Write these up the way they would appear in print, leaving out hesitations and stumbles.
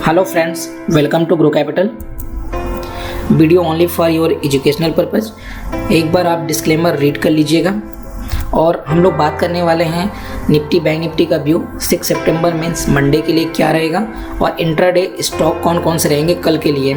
Hello friends, welcome to Grow Capital. Video only for your educational purpose. एक बार आप disclaimer read कर लीजिएगा। और हम लोग बात करने वाले हैं निफ्टी बैंक निफ्टी का व्यू 6 सितंबर मीन्स मंडे के लिए क्या रहेगा और इंट्राडे स्टॉक कौन कौन से रहेंगे कल के लिए।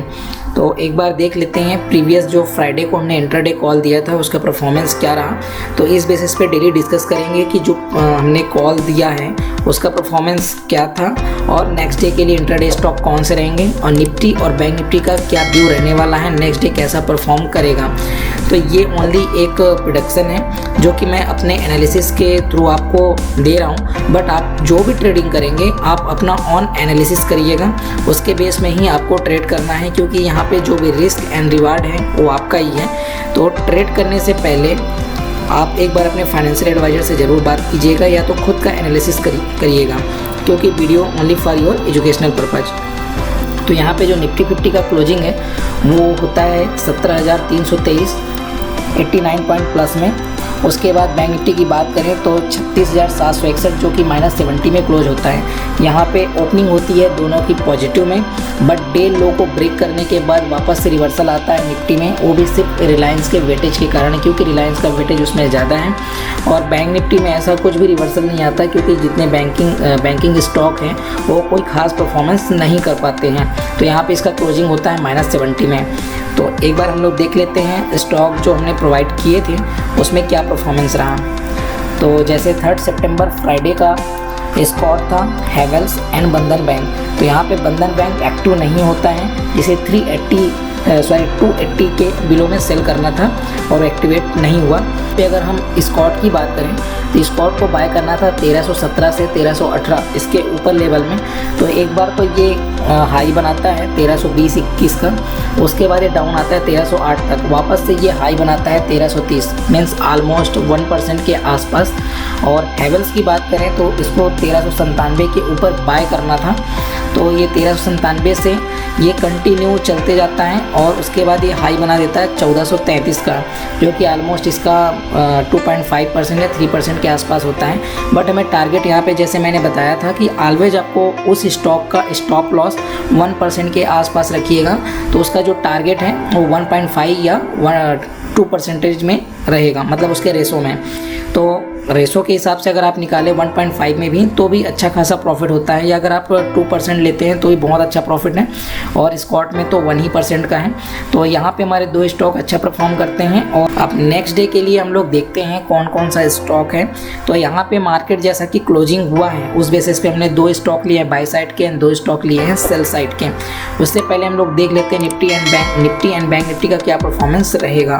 तो एक बार देख लेते हैं प्रीवियस जो फ्राइडे को हमने इंट्राडे कॉल दिया था उसका परफॉर्मेंस क्या रहा। तो इस बेसिस पे डेली डिस्कस करेंगे कि जो हमने कॉल दिया है उसका परफॉर्मेंस क्या था और नेक्स्ट डे के लिए इंट्राडे स्टॉक कौन से रहेंगे और निफ्टी और बैंक निफ्टी का क्या व्यू रहने वाला है, नेक्स्ट डे कैसा परफॉर्म करेगा। तो ये ओनली एक प्रोडक्शन है जो कि मैं अपने एनालिसिस के थ्रू आपको दे रहा हूँ, बट आप जो भी ट्रेडिंग करेंगे आप अपना ऑन एनालिसिस करिएगा, उसके बेस में ही आपको ट्रेड करना है, क्योंकि यहाँ पे जो भी रिस्क एंड रिवार्ड है वो आपका ही है। तो ट्रेड करने से पहले आप एक बार अपने फाइनेंशियल एडवाइजर से ज़रूर बात कीजिएगा या तो खुद का एनालिसिस करिएगा, क्योंकि video only for your educational purpose. तो यहाँ पे जो निफ्टी 50 का क्लोजिंग है वो होता है 17,323 89 पॉइंट प्लस में। उसके बाद बैंक निफ्टी की बात करें तो 36,761 जो कि -70 में क्लोज होता है। यहाँ पे ओपनिंग होती है दोनों की पॉजिटिव में, बट डे लो को ब्रेक करने के बाद वापस से रिवर्सल आता है निफ्टी में, वो भी सिर्फ रिलायंस के वेटेज के कारण, क्योंकि रिलायंस का वेटेज उसमें ज़्यादा है। और बैंक निफ्टी में ऐसा कुछ भी रिवर्सल नहीं आता, क्योंकि जितने बैंकिंग स्टॉक हैं वो कोई खास परफॉर्मेंस नहीं कर पाते हैं। तो यहाँ पर इसका क्लोजिंग होता है -70 में। तो एक बार हम लोग देख लेते हैं स्टॉक जो हमने प्रोवाइड किए थे उसमें क्या परफॉर्मेंस रहा। तो जैसे 3 सितंबर फ्राइडे का स्कॉट था हैवेल्स एंड बंधन बैंक। तो यहाँ पे बंधन बैंक एक्टिव नहीं होता है, जिसे 280 के बिलो में सेल करना था और एक्टिवेट नहीं हुआ। तो अगर हम स्कॉट की बात करें तो स्कॉट को बाय करना था 1317 से 1318 इसके ऊपर लेवल में। तो एक बार तो ये हाई बनाता है 1320-21 का, उसके बाद ये डाउन आता है 1308 तक, वापस से ये हाई बनाता है 1330 मीन्स ऑलमोस्ट 1% के आसपास। और हैवेल्स की बात करें तो इसको 1397 के ऊपर बाय करना था। तो ये 1397 से ये कंटिन्यू चलते जाता है और उसके बाद ये हाई बना देता है 1433 का, जो कि ऑलमोस्ट इसका 2.5% या 3% के आसपास होता है। बट हमें टारगेट यहाँ पे जैसे मैंने बताया था कि ऑलवेज आपको उस स्टॉक का स्टॉप लॉस 1% के आसपास रखिएगा। तो उसका जो टारगेट है वो 1.5 या 2% में रहेगा, मतलब उसके रेशो में। तो रेशो के हिसाब से अगर आप निकालें 1.5 में भी तो भी अच्छा खासा प्रॉफिट होता है, या अगर आप 2% लेते हैं तो भी बहुत अच्छा प्रॉफिट है। और स्कॉट में तो 1% का है। तो यहाँ पे हमारे दो स्टॉक अच्छा परफॉर्म करते हैं। और अब नेक्स्ट डे के लिए हम लोग देखते हैं कौन कौन सा स्टॉक है। तो यहाँ पे मार्केट जैसा कि क्लोजिंग हुआ है उस बेसिस पे हमने 2 स्टॉक लिए हैं बाय साइड के, 2 स्टॉक लिए हैं सेल साइड के। उससे पहले हम लोग देख लेते हैं निफ्टी एंड बैंक निफ्टी का क्या परफॉर्मेंस रहेगा।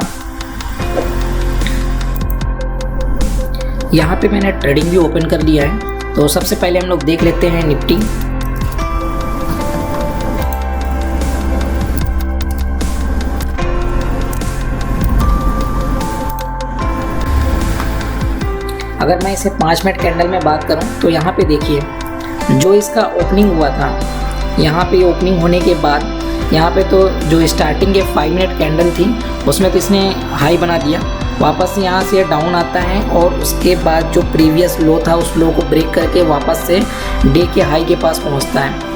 यहाँ पे मैंने ट्रेडिंग भी ओपन कर लिया है। तो सबसे पहले हम लोग देख लेते हैं निफ्टी। अगर मैं इसे 5 मिनट कैंडल में बात करूं तो यहाँ पे देखिए जो इसका ओपनिंग हुआ था, यहाँ पे ओपनिंग होने के बाद यहाँ पे तो जो स्टार्टिंग के 5 मिनट कैंडल थी उसमें तो इसने हाई बना दिया, वापस यहाँ से डाउन आता है और उसके बाद जो प्रीवियस लो था उस लो को ब्रेक करके वापस से डे के हाई के पास पहुँचता है।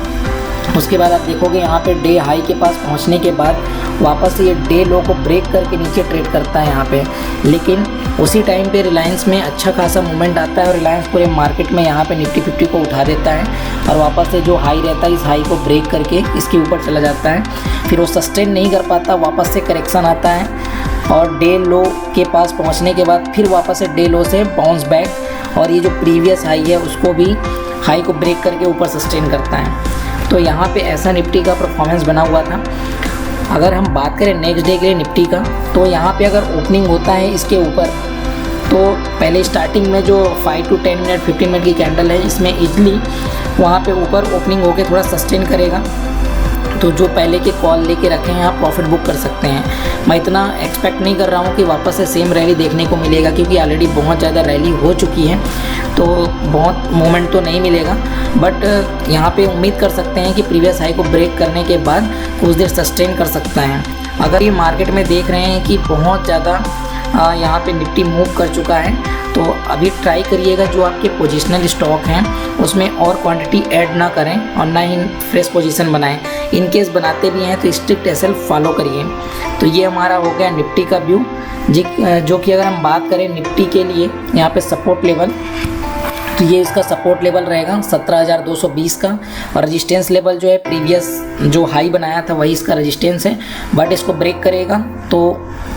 उसके बाद आप देखोगे यहाँ पे डे हाई के पास पहुँचने के बाद वापस से ये डे लो को ब्रेक करके नीचे ट्रेड करता है यहाँ पे। लेकिन उसी टाइम पे रिलायंस में अच्छा खासा मूवमेंट आता है और रिलायंस पूरे मार्केट में यहाँ पे निफ्टी 50 को उठा देता है और वापस से जो हाई रहता है इस हाई को ब्रेक करके इसके ऊपर चला जाता है। फिर वो सस्टेन नहीं कर पाता, वापस से करेक्शन आता है और डे लो के पास पहुंचने के बाद फिर वापस से डे लो से बाउंस बैक और ये जो प्रीवियस हाई है उसको भी हाई को ब्रेक करके ऊपर सस्टेन करता है। तो यहाँ पे ऐसा निफ्टी का परफॉर्मेंस बना हुआ था। अगर हम बात करें नेक्स्ट डे के लिए निफ्टी का, तो यहाँ पे अगर ओपनिंग होता है इसके ऊपर तो पहले स्टार्टिंग में जो 5 to 10 मिनट 15 मिनट की कैंडल है इसमें इजली वहाँ पे ऊपर ओपनिंग होके थोड़ा सस्टेन करेगा। तो जो पहले के कॉल लेके रखे हैं आप प्रॉफिट बुक कर सकते हैं। मैं इतना एक्सपेक्ट नहीं कर रहा हूँ कि वापस से सेम रैली देखने को मिलेगा, क्योंकि ऑलरेडी बहुत ज़्यादा रैली हो चुकी है तो बहुत मूवमेंट तो नहीं मिलेगा। बट यहाँ पे उम्मीद कर सकते हैं कि प्रीवियस हाई को ब्रेक करने के बाद कुछ देर सस्टेन कर सकता है। अगर ये मार्केट में देख रहे हैं कि बहुत ज़्यादा यहाँ पे निफ्टी मूव कर चुका है। तो अभी ट्राई करिएगा जो आपके पोजिशनल स्टॉक हैं उसमें और क्वांटिटी ऐड ना करें और ना ही फ्रेश पोजीशन बनाएं। इन केस बनाते भी हैं तो स्ट्रिक्ट एसएल फॉलो करिए। तो ये हमारा हो गया निफ्टी का व्यू जो कि अगर हम बात करें निफ्टी के लिए यहाँ पे सपोर्ट लेवल, तो ये इसका सपोर्ट लेवल रहेगा 17,220 का, और रेजिस्टेंस लेवल जो है प्रीवियस जो हाई बनाया था वही इसका रेजिस्टेंस है। बट इसको ब्रेक करेगा तो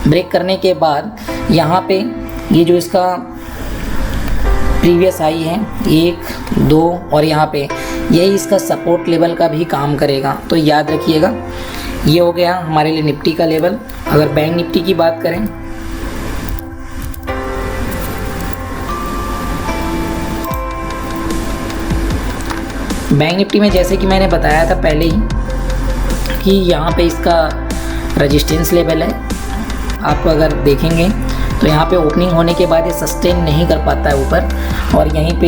ब्रेक करने के बाद यहाँ पे ये जो इसका प्रीवियस हाई है 1, 2 और यहाँ पे यही इसका सपोर्ट लेवल का भी काम करेगा। तो याद रखिएगा, ये हो गया हमारे लिए निफ्टी का लेवल। अगर बैंक निफ्टी की बात करें बैंक निफ्टी में जैसे कि मैंने बताया था पहले ही कि यहाँ पे इसका रेजिस्टेंस लेवल है। आप अगर देखेंगे तो यहाँ पे ओपनिंग होने के बाद ये सस्टेन नहीं कर पाता है ऊपर, और यहीं पे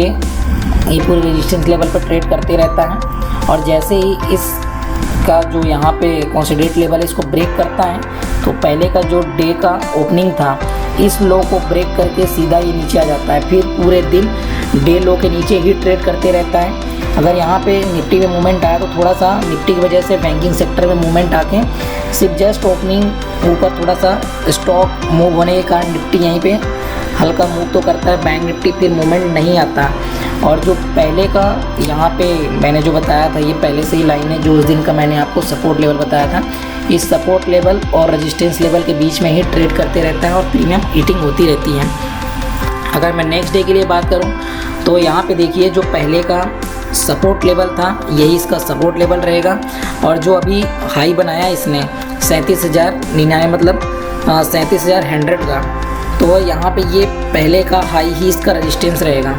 ये पूरे रेजिस्टेंस लेवल पर ट्रेड करते रहता है। और जैसे ही इसका जो यहाँ पे कंसोलिडेट लेवल है इसको ब्रेक करता है, तो पहले का जो डे का ओपनिंग था इस लो को ब्रेक करके सीधा ये नीचे आ जाता है, फिर पूरे दिन डे लो के नीचे ही ट्रेड करते रहता है। अगर यहाँ पे निफ्टी में मूवमेंट आया तो थोड़ा सा निफ्टी की वजह से बैंकिंग सेक्टर में मूवमेंट आके सिर्फ जस्ट ओपनिंग ऊपर थोड़ा सा स्टॉक मूव होने के कारण निफ्टी यहीं पे हल्का मूव तो करता है, बैंक निफ्टी फिर मूवमेंट नहीं आता। और जो पहले का यहाँ पे मैंने जो बताया था ये पहले से ही लाइन है, जो उस दिन का मैंने आपको सपोर्ट लेवल बताया था, इस सपोर्ट लेवल और रेजिस्टेंस लेवल के बीच में ही ट्रेड करते रहता है और प्रीमियम ईटिंग होती रहती है। अगर मैं नेक्स्ट डे के लिए बात करूँ तो यहाँ पे देखिए जो पहले का सपोर्ट लेवल था यही इसका सपोर्ट लेवल रहेगा, और जो अभी हाई बनाया इसने 37,099 मतलब 37,100 का, तो यहाँ पे ये पहले का हाई ही इसका रेजिस्टेंस रहेगा।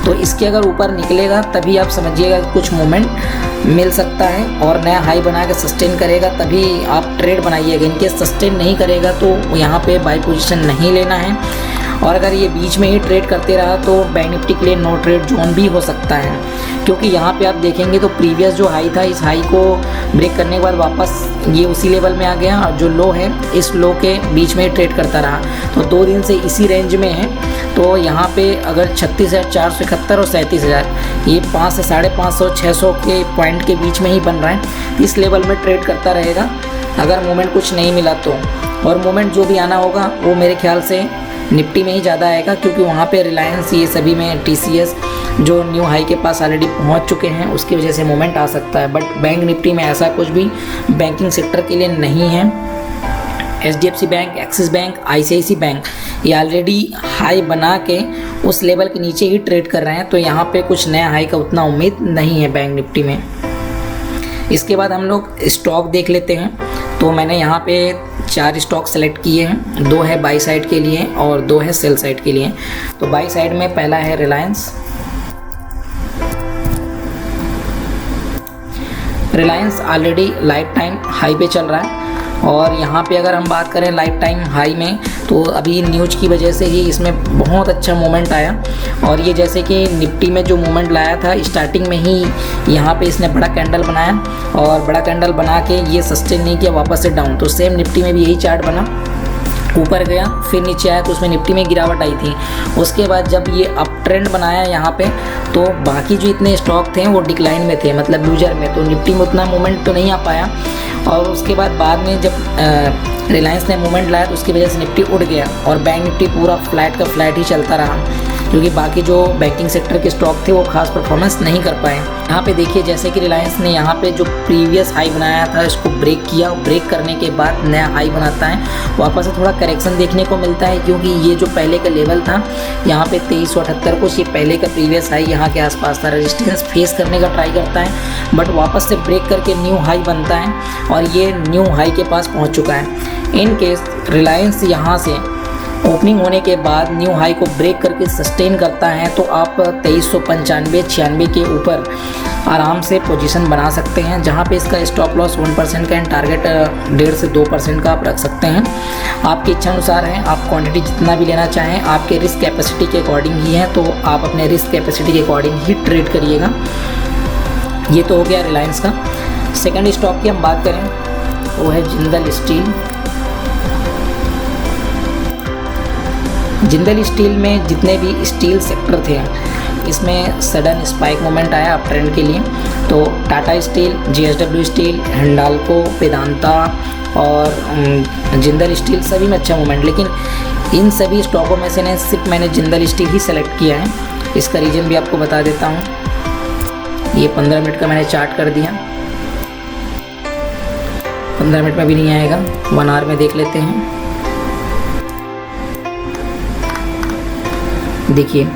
तो इसके अगर ऊपर निकलेगा तभी आप समझिएगा कि कुछ मोमेंट मिल सकता है और नया हाई बना के सस्टेन करेगा तभी आप ट्रेड बनाइएगा। इनके सस्टेन नहीं करेगा तो यहाँ पे बाय पोजीशन नहीं लेना है। और अगर ये बीच में ही ट्रेड करते रहा तो बैंक निफ्टी के लिए नो ट्रेड जोन भी हो सकता है, क्योंकि यहाँ पे आप देखेंगे तो प्रीवियस जो हाई था इस हाई को ब्रेक करने के बाद वापस ये उसी लेवल में आ गया, और जो लो है इस लो के बीच में ही ट्रेड करता रहा। तो 2 दिन से इसी रेंज में है। तो यहाँ पे अगर 36,471 और 37,000 ये 5 से 550 600 के पॉइंट के बीच में ही बन रहा है, इस लेवल में ट्रेड करता रहेगा अगर मोमेंट कुछ नहीं मिला तो। और मोमेंट जो भी आना होगा वो मेरे ख्याल से निफ्टी में ही ज़्यादा आएगा, क्योंकि वहाँ पे रिलायंस ये सभी में TCS जो न्यू हाई के पास ऑलरेडी पहुँच चुके हैं, उसकी वजह से मोमेंट आ सकता है। बट बैंक निफ्टी में ऐसा कुछ भी बैंकिंग सेक्टर के लिए नहीं है। HDFC bank, axis bank, ICICI bank ये ऑलरेडी हाई बना के उस लेवल के नीचे ही ट्रेड कर रहे हैं, तो यहाँ पे कुछ नया हाई का उतना उम्मीद नहीं है बैंक निफ्टी में। इसके बाद हम लोग स्टॉक देख लेते हैं। तो मैंने यहाँ पे 4 स्टॉक सेलेक्ट किए हैं, 2 है बाई साइड के लिए और 2 है सेल साइड के लिए। तो बाई साइड में पहला है Reliance. Reliance already life time high पे चल रहा है, और यहाँ पे अगर हम बात करें लाइफ टाइम हाई में तो अभी न्यूज़ की वजह से ही इसमें बहुत अच्छा मोमेंट आया। और ये जैसे कि निफ्टी में जो मोमेंट लाया था स्टार्टिंग में ही यहाँ पे इसने बड़ा कैंडल बनाया, और बड़ा कैंडल बना के ये सस्टेन नहीं किया, वापस से डाउन। तो सेम निफ्टी में भी यही चार्ट बना, ऊपर गया फिर नीचे आया, तो उसमें निफ्टी में गिरावट आई थी। उसके बाद जब ये अप ट्रेंड बनाया यहाँ पे, तो बाकी जो इतने स्टॉक थे वो डिक्लाइन में थे, मतलब लूजर में, तो निफ्टी में उतना मोमेंट तो नहीं आ पाया। और उसके बाद में जब रिलायंस ने मूवमेंट लाया तो उसकी वजह से निफ्टी उड़ गया, और बैंक निफ्टी पूरा फ्लैट का फ्लैट ही चलता रहा, क्योंकि बाकी जो बैंकिंग सेक्टर के स्टॉक थे वो खास परफॉर्मेंस नहीं कर पाए। यहाँ पे देखिए जैसे कि रिलायंस ने यहाँ पे जो प्रीवियस हाई बनाया था इसको ब्रेक किया, ब्रेक करने के बाद नया हाई बनाता है, वापस से थोड़ा करेक्शन देखने को मिलता है, क्योंकि ये जो पहले का लेवल था यहाँ पे 2378 कुछ, ये पहले का प्रीवियस हाई यहाँ के आसपास था, रेजिस्टेंस फेस करने का ट्राई करता है बट वापस से ब्रेक करके न्यू हाई बनता है, और ये न्यू हाई के पास पहुँच चुका है। इन केस रिलायंस यहाँ से ओपनिंग होने के बाद न्यू हाई को ब्रेक करके सस्टेन करता है तो आप 2395-96 के ऊपर आराम से पोजीशन बना सकते हैं, जहां पे इसका स्टॉप लॉस 1% का एंड टारगेट 1.5 से 2% का आप रख सकते हैं। आपकी इच्छा अनुसार है, आप क्वांटिटी जितना भी लेना चाहें, आपके रिस्क कैपेसिटी के अकॉर्डिंग ही है, तो आप अपने रिस्क कैपेसिटी के अकॉर्डिंग ही ट्रेड करिएगा। ये तो हो गया रिलायंस का। सेकेंड स्टॉक की हम बात करें वो है जिंदल स्टील। जिंदल स्टील में जितने भी स्टील सेक्टर थे इसमें सडन स्पाइक मोमेंट आया अप ट्रेंड के लिए। तो Tata steel, JSW steel, Hindalco, Vedanta और जिंदल स्टील सभी में अच्छा मोमेंट, लेकिन इन सभी स्टॉकों में से सिर्फ मैंने जिंदल स्टील ही सेलेक्ट किया है। इसका रीज़न भी आपको बता देता हूँ। ये 15 मिनट का मैंने चार्ट कर दिया, 15 मिनट में भी नहीं आएगा, 1 आवर में देख लेते हैं। देखिए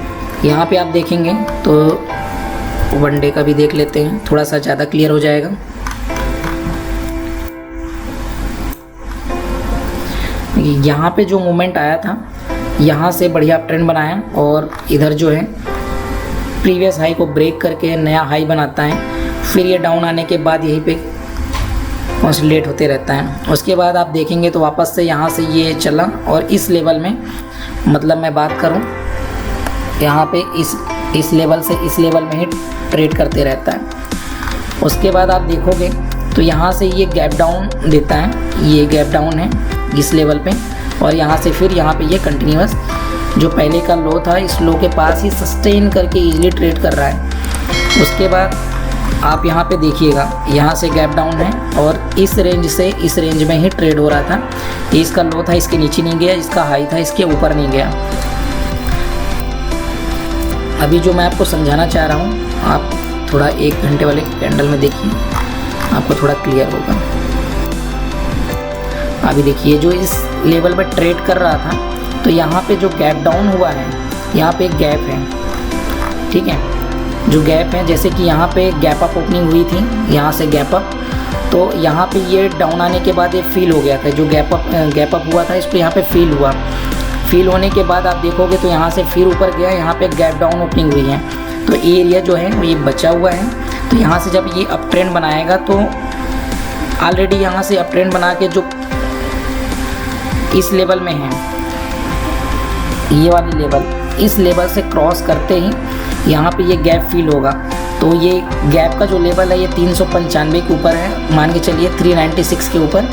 यहाँ पे आप देखेंगे तो 1 डे का भी देख लेते हैं, थोड़ा सा ज़्यादा क्लियर हो जाएगा। यहाँ पे जो मूवमेंट आया था यहाँ से बढ़िया ट्रेंड बनाया और इधर जो है प्रीवियस हाई को ब्रेक करके नया हाई बनाता है, फिर ये डाउन आने के बाद यहीं पे ऑसिलेट होते रहता है। उसके बाद आप देखेंगे तो वापस से यहाँ से ये चला और इस लेवल में, मतलब मैं बात करूँ यहाँ पे इस लेवल से इस लेवल में ही ट्रेड करते रहता है। उसके बाद आप देखोगे तो यहाँ से ये गैप डाउन देता है, ये गैप डाउन है इस लेवल पे, और यहाँ से फिर यहाँ पे ये कंटिन्यूअस जो पहले का लो था इस लो के पास ही सस्टेन करके इजीली ट्रेड कर रहा है। उसके बाद आप यहाँ पे देखिएगा यहाँ से गैप डाउन है और इस रेंज से इस रेंज में ही ट्रेड हो रहा था। ये इसका लो था, इसके नीचे नहीं गया, इसका हाई था, इसके ऊपर नहीं गया। अभी जो मैं आपको समझाना चाह रहा हूँ आप थोड़ा 1 घंटे वाले कैंडल में देखिए, आपको थोड़ा क्लियर होगा। अभी देखिए जो इस लेवल पर ट्रेड कर रहा था तो यहाँ पे जो गैप डाउन हुआ है यहाँ पे एक गैप है, ठीक है, जो गैप है जैसे कि यहाँ पे गैप अप ओपनिंग हुई थी, यहाँ से गैप अप, तो यहाँ पे ये डाउन आने के बाद ये फील हो गया था, जो गैप अप हुआ था इसको यहाँ पे फील हुआ। फील होने के बाद आप देखोगे तो यहाँ से फिर ऊपर गया, यहाँ पे गैप डाउन ओपनिंग हुई है, तो ये एरिया जो है वो ये बचा हुआ है। तो यहाँ से जब ये अप ट्रेंड बनाएगा तो ऑलरेडी यहाँ से अप ट्रेंड बना के जो इस लेवल में है, ये वाली लेवल, इस लेवल से क्रॉस करते ही यहाँ पे ये गैप फील होगा। तो ये गैप का जो लेवल है ये 395 के ऊपर है, मान के चलिए 396 के ऊपर,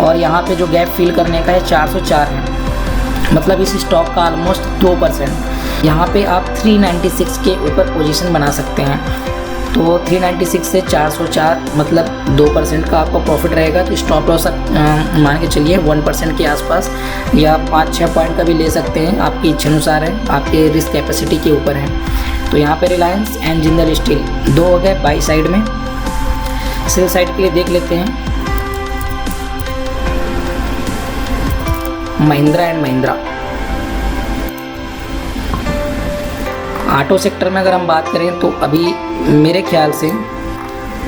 और यहाँ पे जो गैप फील करने का है 404 है, मतलब इस स्टॉक का ऑलमोस्ट 2%। यहाँ पे आप 396 के ऊपर पोजीशन बना सकते हैं, तो 396 से 404 मतलब 2% का आपको प्रॉफिट रहेगा। तो स्टॉप लॉस मान के चलिए 1% के आसपास या 5-6 पॉइंट का भी ले सकते हैं, आपकी इच्छा अनुसार है, आपके रिस्क कैपेसिटी के ऊपर है। तो यहाँ पे रिलायंस एंड जिंदल स्टील 2 हो गए बाई साइड में। सेल साइड के लिए देख लेते हैं Mahindra and Mahindra. Auto sector में अगर हम बात करें तो अभी मेरे ख्याल से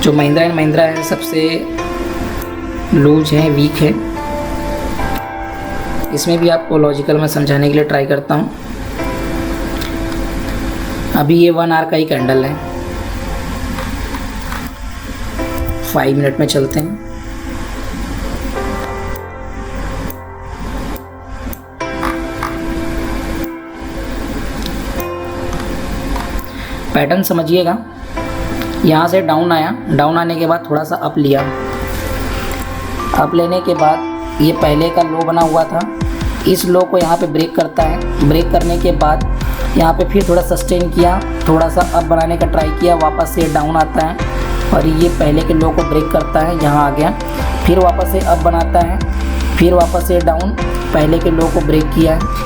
जो महिंद्रा एंड महिंद्रा है सबसे लूज है, वीक है। इसमें भी आपको लॉजिकल में समझाने के लिए ट्राई करता हूँ। अभी ये 1 आवर का ही कैंडल है, 5 मिनट में चलते हैं। पैटर्न समझिएगा, यहाँ से डाउन आया, डाउन आने के बाद थोड़ा सा अप लिया, अप लेने के बाद ये पहले का लो बना हुआ था, इस लो को यहाँ पे ब्रेक करता है। ब्रेक करने के बाद यहाँ पे फिर थोड़ा सस्टेन किया, थोड़ा सा अप बनाने का ट्राई किया, वापस से डाउन आता है और ये पहले के लो को ब्रेक करता है, यहाँ आ गया, फिर वापस से अप बनाता है, फिर वापस से डाउन, पहले के लो को ब्रेक किया है।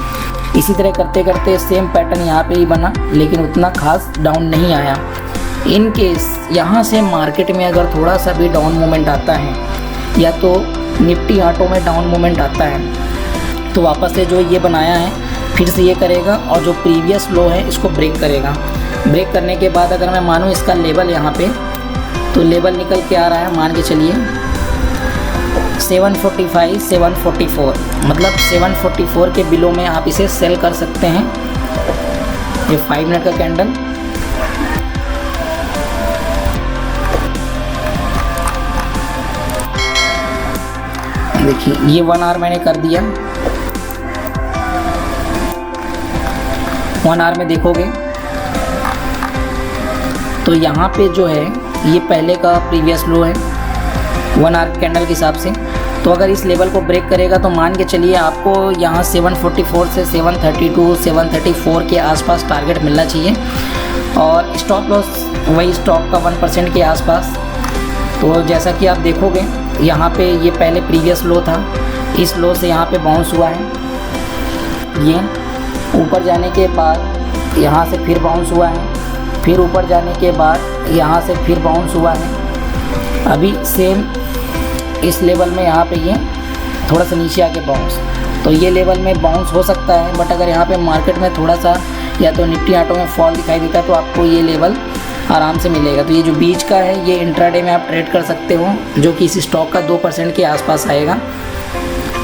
इसी तरह करते करते सेम पैटर्न यहाँ पे ही बना, लेकिन उतना खास डाउन नहीं आया। इन केस यहाँ से मार्केट में अगर थोड़ा सा भी डाउन मोमेंट आता है या तो निफ्टी ऑटो में डाउन मोमेंट आता है तो वापस से जो ये बनाया है फिर से ये करेगा और जो प्रीवियस लो है इसको ब्रेक करेगा। ब्रेक करने के बाद अगर मैं मानूँ इसका लेवल यहाँ पे, तो लेवल निकल के आ रहा है, मान के चलिए 745, 744, मतलब 744 के बिलो में आप इसे सेल कर सकते हैं। ये 5 मिनट का कैंडल, देखिए ये 1 आवर मैंने कर दिया। 1 आवर में देखोगे तो यहाँ पे जो है ये पहले का प्रीवियस लो है 1 आवर कैंडल के हिसाब से, तो अगर इस लेवल को ब्रेक करेगा तो मान के चलिए आपको यहाँ 744 से 732 734 के आसपास टारगेट मिलना चाहिए, और स्टॉप लॉस वही स्टॉक का 1% के आसपास। तो जैसा कि आप देखोगे यहाँ पे ये पहले प्रीवियस लो था, इस लो से यहाँ पे बाउंस हुआ है, ये ऊपर जाने के बाद यहाँ से फिर बाउंस हुआ है, फिर ऊपर जाने के बाद यहाँ से फिर बाउंस हुआ है। अभी सेम इस लेवल में यहाँ पे ये थोड़ा सा नीचे आके बाउंस, तो ये लेवल में बाउंस हो सकता है। बट अगर यहाँ पे मार्केट में थोड़ा सा या तो निफ्टी ऑटो में फॉल दिखाई देता है तो आपको ये लेवल आराम से मिलेगा। तो ये जो बीच का है ये इंट्राडे में आप ट्रेड कर सकते हो, जो कि इस स्टॉक का 2% के आसपास आएगा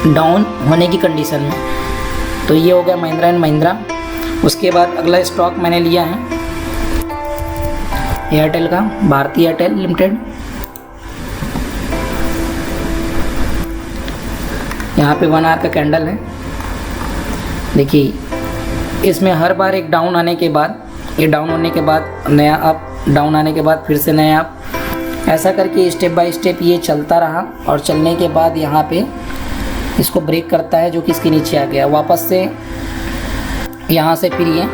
डाउन होने की कंडीशन में। तो ये हो गया महिंद्रा एंड महिंद्रा। उसके बाद अगला स्टॉक मैंने लिया है एयरटेल का, भारती एयरटेल लिमिटेड। यहाँ पे 1 आवर का कैंडल है। देखिए इसमें हर बार एक डाउन आने के बाद, ये डाउन होने के बाद नया अप, डाउन आने के बाद फिर से नया अप, ऐसा करके स्टेप बाय स्टेप ये चलता रहा। और चलने के बाद यहाँ पे इसको ब्रेक करता है, जो कि इसके नीचे आ गया वापस से, यहाँ से फिर ये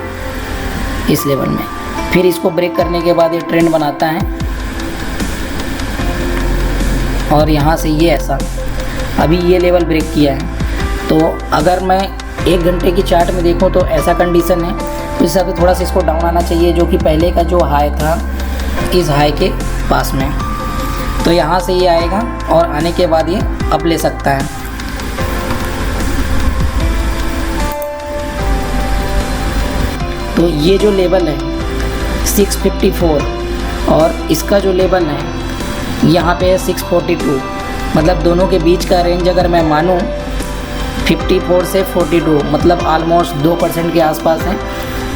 इस लेवल में, फिर इसको ब्रेक करने के बाद ये ट्रेंड बनाता है और यहाँ से ये ऐसा अभी ये लेवल ब्रेक किया है। तो अगर मैं 1 घंटे की चार्ट में देखूँ तो ऐसा कंडीशन है, तो इस हिसाब से थोड़ा सा इसको डाउन आना चाहिए, जो कि पहले का जो हाई था इस हाई के पास में। तो यहाँ से ये आएगा और आने के बाद ये अप ले सकता है। तो ये जो लेवल है 654 और इसका जो लेवल है यहाँ पे है 642, मतलब दोनों के बीच का रेंज अगर मैं मानूँ 54 से 42, मतलब ऑलमोस्ट 2% के आसपास है।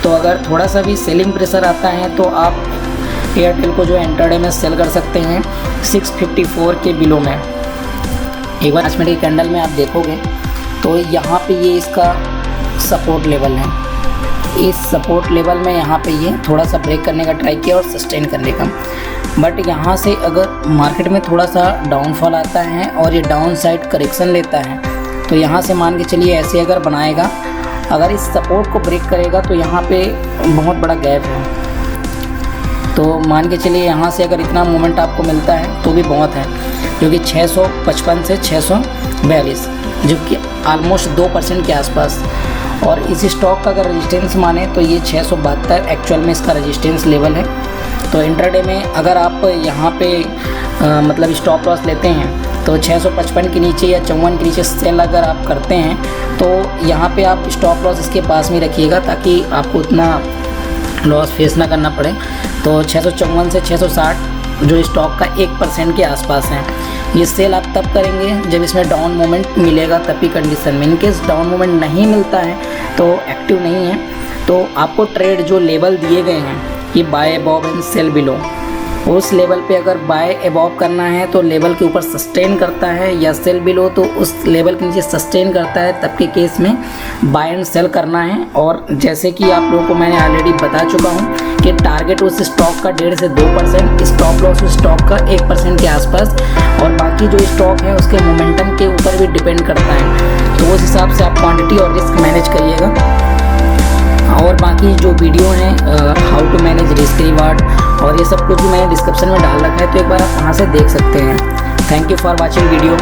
तो अगर थोड़ा सा भी सेलिंग प्रेशर आता है तो आप एयरटेल को जो इंट्राडे में सेल कर सकते हैं 654 के बिलो में। एक बार 5 मिनट के कैंडल में आप देखोगे तो यहाँ पे ये इसका सपोर्ट लेवल है। इस सपोर्ट लेवल में यहाँ पे ये थोड़ा सा ब्रेक करने का ट्राई किया और सस्टेन करने का। बट यहाँ से अगर मार्केट में थोड़ा सा डाउनफॉल आता है और ये डाउन साइड करेक्शन लेता है, तो यहाँ से मान के चलिए ऐसे अगर बनाएगा, अगर इस सपोर्ट को ब्रेक करेगा तो यहाँ पे बहुत बड़ा गैप है। तो मान के चलिए यहाँ से अगर इतना मोमेंट आपको मिलता है तो भी बहुत है, जो कि 655 से 642, जो कि ऑलमोस्ट 2% के आसपास। और इस स्टॉक का अगर रेजिस्टेंस माने तो ये 672 एक्चुअल में इसका रेजिस्टेंस लेवल है। तो इंट्राडे में अगर आप यहाँ पे मतलब स्टॉप लॉस लेते हैं तो 655 के नीचे या 54 के नीचे सेल अगर आप करते हैं तो यहाँ पे आप स्टॉप लॉस इसके पास में रखिएगा, ताकि आपको उतना लॉस फेस ना करना पड़े। तो 654 से 660 जो स्टॉक का 1% के आसपास है, ये सेल आप तब करेंगे जब इसमें डाउन मोमेंट मिलेगा, तभी कंडीशन में। इनकेस डाउन मोमेंट नहीं मिलता है तो एक्टिव नहीं है, तो आपको ट्रेड जो लेवल दिए गए हैं कि buy above and sell below, उस लेवल पे अगर बाय अबव करना है तो लेवल के ऊपर सस्टेन करता है, या सेल बिलो तो उस लेवल के नीचे सस्टेन करता है, तब के केस में बाय एंड सेल करना है। और जैसे कि आप लोगों को मैंने ऑलरेडी बता चुका हूँ कि टारगेट उस स्टॉक का 1.5 से 2%, स्टॉप लॉस उस स्टॉक का 1% के आसपास, और बाकी जो स्टॉक है उसके मोमेंटम के ऊपर भी डिपेंड करता है। तो उस हिसाब से आप क्वांटिटी और रिस्क मैनेज करिएगा। और बाकी जो वीडियो हैं how to manage risk reward और ये सब कुछ भी मैंने डिस्क्रिप्शन में डाल रखा है, तो एक बार आप वहाँ से देख सकते हैं। Thank you for watching video.